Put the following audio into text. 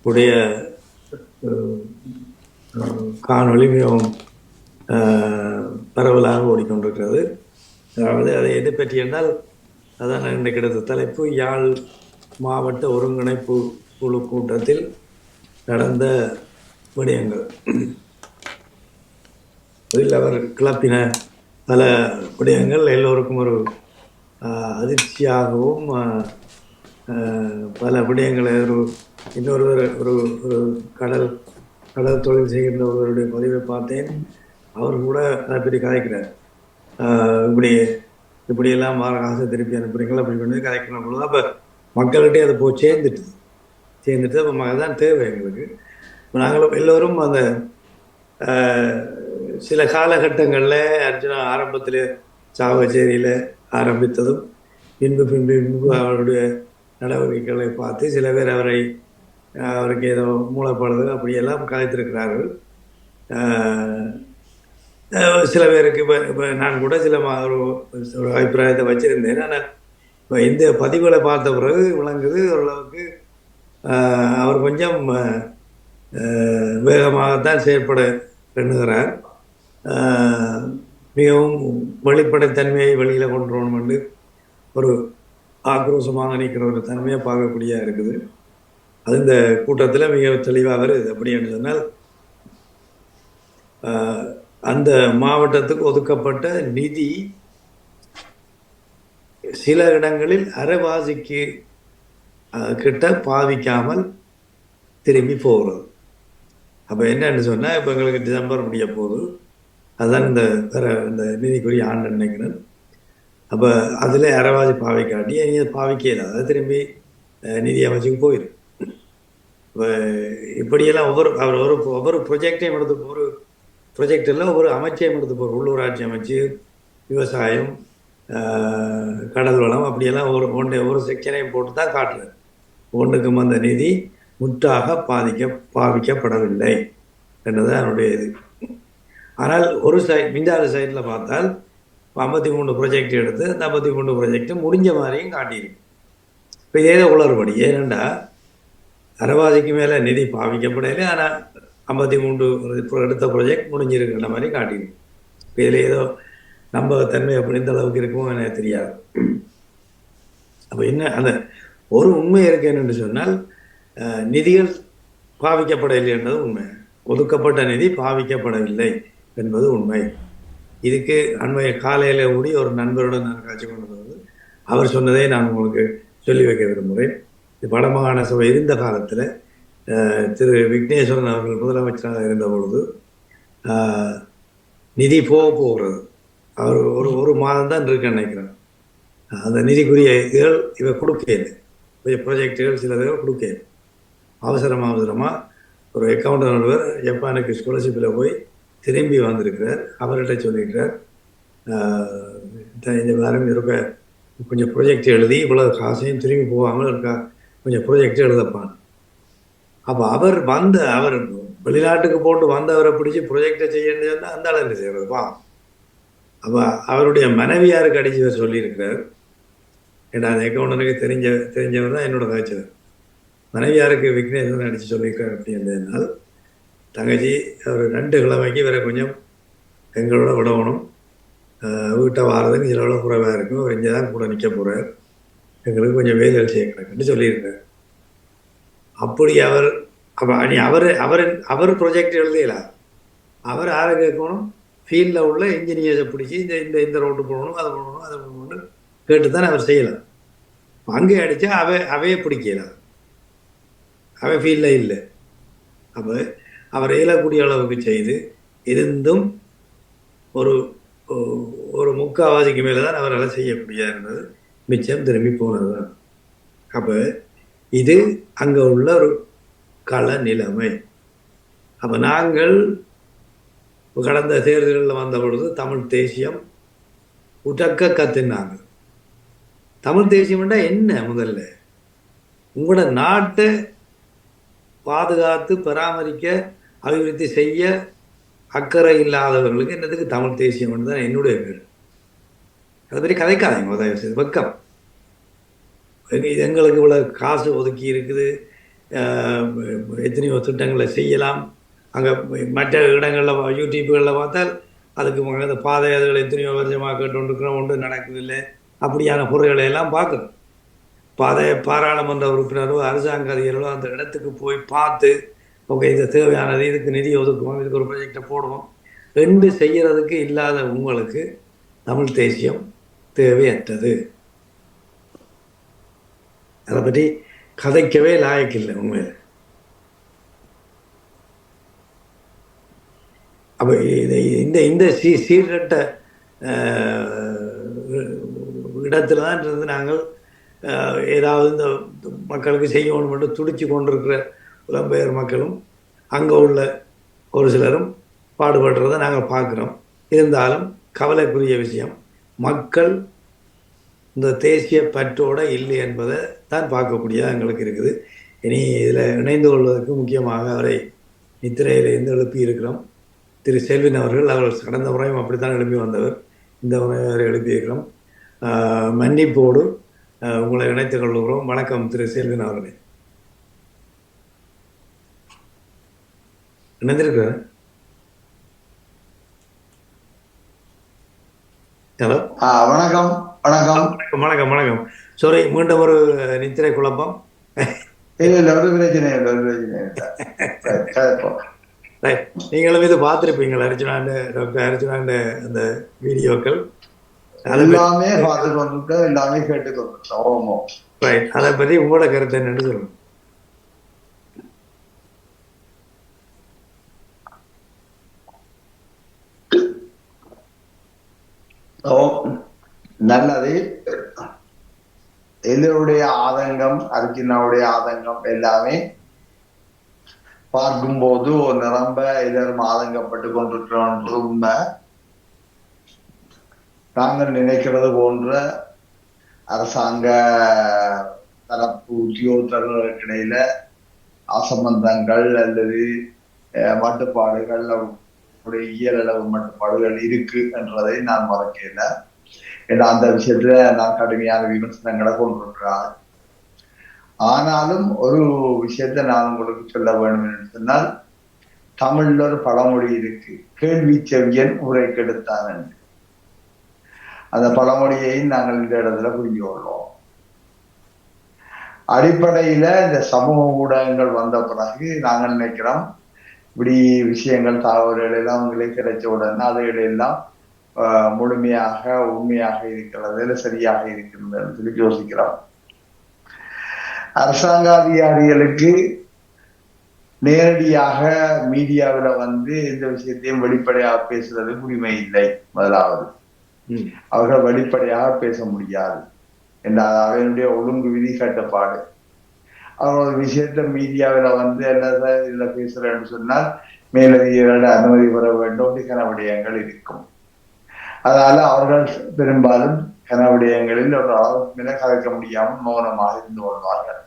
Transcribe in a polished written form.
உடைய காணொளி மிகவும் பரவலாக ஓடிக்கொண்டிருக்கிறது. அதாவது அதை எது பற்றி என்றால், அதான் இன்றைக்கு எடுத்த தலைப்பு, யாழ் மாவட்ட ஒருங்கிணைப்பு குழு கூட்டத்தில் நடந்த விடயங்கள். அதில் அவர் கிளப்பின பல விடயங்கள் எல்லோருக்கும் ஒரு அதிர்ச்சியாகவும், பல விடயங்களை இன்னொருவர் ஒரு கடல் தொழில் செய்கின்ற ஒருவருடைய பதிவை பார்த்தேன். அவர் கூட அதை பற்றி கதைக்கிறார். இப்படியெல்லாம் வார காசை திருப்பி அனுப்புறீங்களா அப்படி பண்ணி கதைக்கிற பொழுது அப்போ மக்கள்கிட்டே அது போய் சேர்ந்துட்டு அப்போ அதுதான் தேவை எங்களுக்கு. இப்போ நாங்களும் எல்லோரும் அந்த சில காலகட்டங்களில் அர்ஜுனா ஆரம்பத்தில் சாவச்சேரியில் ஆரம்பித்ததும் பின்பு அவருடைய நடவடிக்கைகளை பார்த்து சில பேர் அவருக்கு ஏதோ மூலப்படுது அப்படியெல்லாம் கலைத்திருக்கிறார்கள். சில பேருக்கு இப்போ நான் கூட சில ஒரு அபிப்பிராயத்தை வச்சிருந்தேன். ஆனால் இப்போ இந்த பதிவுகளை பார்த்த பிறகு விளங்குது ஓரளவுக்கு அவர் கொஞ்சம் வேகமாகத்தான் செயற்பட எண்ணுகிறார். மிகவும் வெளிப்படைத்தன்மையை வெளியில் கொண்டு வரணும் என்று ஒரு ஆக்ரோஷமாக நிற்கிற ஒரு தன்மையை பார்க்கக்கூடிய இருக்குது. அது இந்த கூட்டத்தில் மிக தெளிவாக வருது. அப்படி என்று சொன்னால், அந்த மாவட்டத்துக்கு ஒதுக்கப்பட்ட நிதி சில இடங்களில் அரைவாசிக்கு கிட்ட பாவிக்காமல் திரும்பி போகிறது. அப்போ என்னன்னு சொன்னால், இப்போ எங்களுக்கு டிசம்பர் முடிய போகுது, அதுதான் இந்த நிதிக்குரிய ஆண்டு நினைக்கிறேன். அப்போ அதில் அரைவாசி பாவிக்காட்டி நீங்கள் பாவிக்கல, அதை திரும்பி நிதி அமைச்சுக்கு போயிடும். இப்போ இப்படியெல்லாம் ஒவ்வொரு ப்ரொஜெக்டையும் ஒரு ப்ரொஜெக்டில் ஒவ்வொரு அமைச்சையும் எடுத்து போகிற உள்ளூராட்சி அமைச்சு, விவசாயம், கடல் வளம், அப்படியெல்லாம் ஒவ்வொரு செக்ஷனையும் போட்டு தான் காட்டுறது. ஒன்றுக்கும் அந்த நிதி முற்றாக பாவிக்கப்படவில்லை என்றது என்னுடைய இது. ஆனால் ஒரு மிஞ்சாத சைடில் பார்த்தால் 53 ப்ரொஜெக்ட் எடுத்து அந்த 53 ப்ரொஜெக்ட் முடிஞ்ச மாதிரியும் காட்டியிருக்கு. இப்போ இதே உளறுபடி ஏனெண்டா அரைவாசிக்கு மேலே நிதி பாவிக்கப்படலை, ஆனால் 53 எடுத்த ப்ரொஜெக்ட் முடிஞ்சிருக்கிற மாதிரி காட்டியிருக்கு. இப்போ இதில் ஏதோ நம்பகத்தன்மை அப்படி இந்த அளவுக்கு இருக்குமோ எனக்கு தெரியாது. அப்போ என்ன அந்த ஒரு உண்மை இருக்கு என்னென்று சொன்னால், நிதிகள் பாவிக்கப்படவில்லை என்பது உண்மை, ஒதுக்கப்பட்ட நிதி பாவிக்கப்படவில்லை என்பது உண்மை. இதுக்கு அண்மைய காலையில் கூடி ஒரு நண்பருடன் நான் காட்சி கொண்டு வருவது, அவர் சொன்னதை நான் உங்களுக்கு சொல்லி வைக்க விரும்புகிறேன். வடமாகாண சபை இருந்த காலத்தில் திரு விக்னேஸ்வரன் அவர்கள் முதலமைச்சராக இருந்த பொழுது நிதி போகிறது. அவர் ஒரு மாதம் தான் இருக்கு நினைக்கிறேன். அந்த நிதிக்குரிய இதுகள் இவை கொடுக்கல, ப்ராஜெக்டுகள் சில இதுகள் கொடுக்கல. அவசரமாக ஒரு அக்கௌண்ட் நடுவர் ஜப்பானுக்கு ஸ்காலர்ஷிப்பில் போய் திரும்பி வந்திருக்கிறார். அவர்கிட்ட சொல்லியிருக்கிறார், இந்த வாரம் இருக்க கொஞ்சம் ப்ரொஜெக்ட் எழுதி இவ்வளோ காசையும் திரும்பி போகாமல் இருக்கா, கொஞ்சம் ப்ரொஜெக்ட் எழுதப்பான். அப்போ அவர் வெளிநாட்டுக்கு போட்டு வந்தவரை பிடிச்சி ப்ரொஜெக்டை செய்யணும்னு சொன்னால் அந்த அளவு செய்கிறதுப்பா. அப்போ அவருடைய மனைவியாருக்கு அடிச்சு சொல்லியிருக்கிறார். ஏன்னா அந்த அக்கௌண்டனுக்கு தெரிஞ்சவர் தான் என்னோட காய்ச்சல். மனைவியாருக்கு விக்னேஸ்வரன் அடித்து சொல்லியிருக்கார். அப்படி இருந்ததுனால் தங்கச்சி அவர் 2 கிழமைக்கு வேற கொஞ்சம் எங்களோட விடணும், வீட்டை வாரதுக்கு சில குறைவாக இருக்கும், அவர் இங்கே தான் கூட நிற்க போகிறார், எங்களுக்கு கொஞ்சம் வேலைகள் செய்யக்கூடாதுன்னு சொல்லியிருக்கார். அப்படி அவர் ப்ரொஜெக்ட் எழுதலாம். அவர் யாரை கேட்கணும், ஃபீல்டில் உள்ள இன்ஜினியர்ஸை பிடிச்சி இந்த ரோட்டு போடணும், அதை போடணும்னு கேட்டு தான் அவர் செய்யலாம். அங்கே அடித்தா அவையே பிடிக்கலாம், அவை ஃபீல்டில் இல்லை. அப்போ அவர் இயலக்கூடிய அளவுக்கு செய்து இருந்தும் ஒரு முக்காவாசிக்கு மேலே தான் அவரால் செய்யக்கூடிய இருந்தது, மிச்சம் திரும்பி போனது தான். அப்போ இது அங்கே உள்ள ஒரு கள நிலைமை. அப்போ நாங்கள் கடந்த தேர்தல்களில் வந்த பொழுது தமிழ் தேசியம் உடக்க கத்துனாங்க. தமிழ் தேசியம்னா என்ன? முதல்ல உங்களோட நாட்டை பாதுகாத்து பராமரிக்க அபிவிருத்தி செய்ய அக்கறை இல்லாதவர்களுக்கு என்னதுக்கு தமிழ் தேசியம் தான் என்னுடைய பேர். அதை பற்றி கதைக்காதீங்க, உதவி செய்து வெக்கம். எங்களுக்கு இவ்வளோ காசு ஒதுக்கி இருக்குது, எத்தனையோ திட்டங்களை செய்யலாம். அங்கே மற்ற இடங்களில் யூடியூப்புகளில் பார்த்தால் அதுக்கு அந்த பாதை அதுகள் எத்தனையோ வருஷமாக கேட்டுருக்கிறோம், ஒன்று நடக்குதில்லை. அப்படியான குறைகளை எல்லாம் பார்க்கணும். பாதை பாராளுமன்ற உறுப்பினரோ அரசாங்க அதிகாரிகளோ அந்த இடத்துக்கு போய் பார்த்து, ஓகே இது தேவையானது, இதுக்கு நிதி ஒதுக்குவோம், இதுக்கு ஒரு ப்ரொஜெக்டை போடுவோம் ரெண்டு செய்யறதுக்கு இல்லாத உங்களுக்கு தமிழ் தேசியம் தேவையற்றது. அதை பற்றி கதைக்கவே லாயக்கில்லை உண்மையில். அப்போ இந்த இந்த சீர்கட்ட இடத்துல தான் இருந்து நாங்கள் ஏதாவது இந்த மக்களுக்கு செய்யணும் மட்டும் துடிச்சு கொண்டிருக்கிற புலம்பெயர் மக்களும் அங்கே உள்ள ஒரு சிலரும் பாடுபடுறதை நாங்கள் பார்க்குறோம். இருந்தாலும் கவலைக்குரிய விஷயம், மக்கள் இந்த தேசிய பற்றோடு இல்லை என்பதை தான் பார்க்கக்கூடியதாக எங்களுக்கு இருக்குது. இனி இதில் இணைந்து கொள்வதற்கு முக்கியமாக அவரை நித்திரையிலிருந்து எழுப்பி இருக்கிறோம் திரு செல்வின் அவர்கள். அவர்கள் கடந்த முறையும் அப்படித்தான் எழுப்பி வந்தவர், இந்த முறை அவரை எழுப்பியிருக்கிறோம். மன்னிப்போடு உங்களை இணைத்துக் கொள்கிறோம். வணக்கம் திரு செல்வின் அவர்களே. இணைந்திருக்கிறார். ஹலோ, வணக்கம். வணக்கம் வணக்கம் வணக்கம் வணக்கம். சாரி, மீண்டும் ஒரு நித்திரை குழப்பம். இல்ல, ஒரு பிரச்சனை இல்லை, ஒரு பிரச்சனை இல்லை. நீங்களும் இது பார்த்துருப்பீங்களா அர்ஜுனாண்ட, டாக்டர் அர்ஜுனாண்ட அந்த வீடியோக்கள் எல்லாமே பார்த்து கொண்டுட்டோம், எல்லாமே கேட்டு கொண்டுட்டோம். ரைட், அதை பற்றி உங்களோட கருத்து என்னன்னு சொல்லுங்க. நல்லது. எல்லோருடைய ஆதங்கம், அர்ஜுனாவுடைய ஆதங்கம் எல்லாமே பார்க்கும்போது நிரம்ப எல்லாரும் ஆதங்கப்பட்டு கொண்டிருக்கிறோம். உண்மை. நாங்கள் நினைக்கிறது போன்ற அரசாங்க தரப்பு உத்தியோகத்தர்களுக்கு இடையில அசம்பந்தங்கள் அல்லது மட்டுப்பாடுகள், இயலளவு மட்டுப்பாடுகள் இருக்கு என்றதை நான் மறக்கல. ஏன்னா அந்த விஷயத்துல நான் கடுமையான விமர்சனங்களை கொண்டிருக்கிறார். ஆனாலும் ஒரு விஷயத்த நான் உங்களுக்கு சொல்ல வேண்டும் என்று சொன்னால், தமிழ்ல ஒரு பழமொழி இருக்கு, கேள்வி செவியன் உரை கெடுத்தான் என்று. அந்த பழமொழியை நாங்கள் இந்த இடத்துல புரிஞ்சு கொள்வோம். அடிப்படையில இந்த சமூக ஊடகங்கள் வந்த பிறகு நாங்கள் நினைக்கிறோம், இப்படி விஷயங்கள் தகவல்கள் எல்லாம் உங்களுக்கு கிடைச்ச உடனே அதுகள் எல்லாம் முழுமையாக உண்மையாக இருக்கிறது, சரியாக இருக்கிறது சொல்லி யோசிக்கிறோம். அரசாங்க அதிகாரிகளுக்கு நேரடியாக மீடியாவில் வந்து இந்த விஷயத்தையும் வெளிப்படையாக பேசுறதுக்கு உரிமை இல்லை. முதலாவது, அவர்கள் வெளிப்படையாக பேச முடியாது என்றால் அவனுடைய ஒழுங்கு விதி கட்டுப்பாடு. அவங்களோட விஷயத்த மீடியாவில் வந்து என்ன இதுல பேசுறேன்னு சொன்னால் மேலதிகாரிகளோட அனுமதி பெற வேண்டும், அப்படி கனவிடயங்கள் இருக்கும். அதனால அவர்கள் பெரும்பாலும் கனவிடயங்களில் ஒரு அளவுக்கு மேல கலைக்க முடியாமல் மௌனமாக இருந்து கொள்வார்கள்.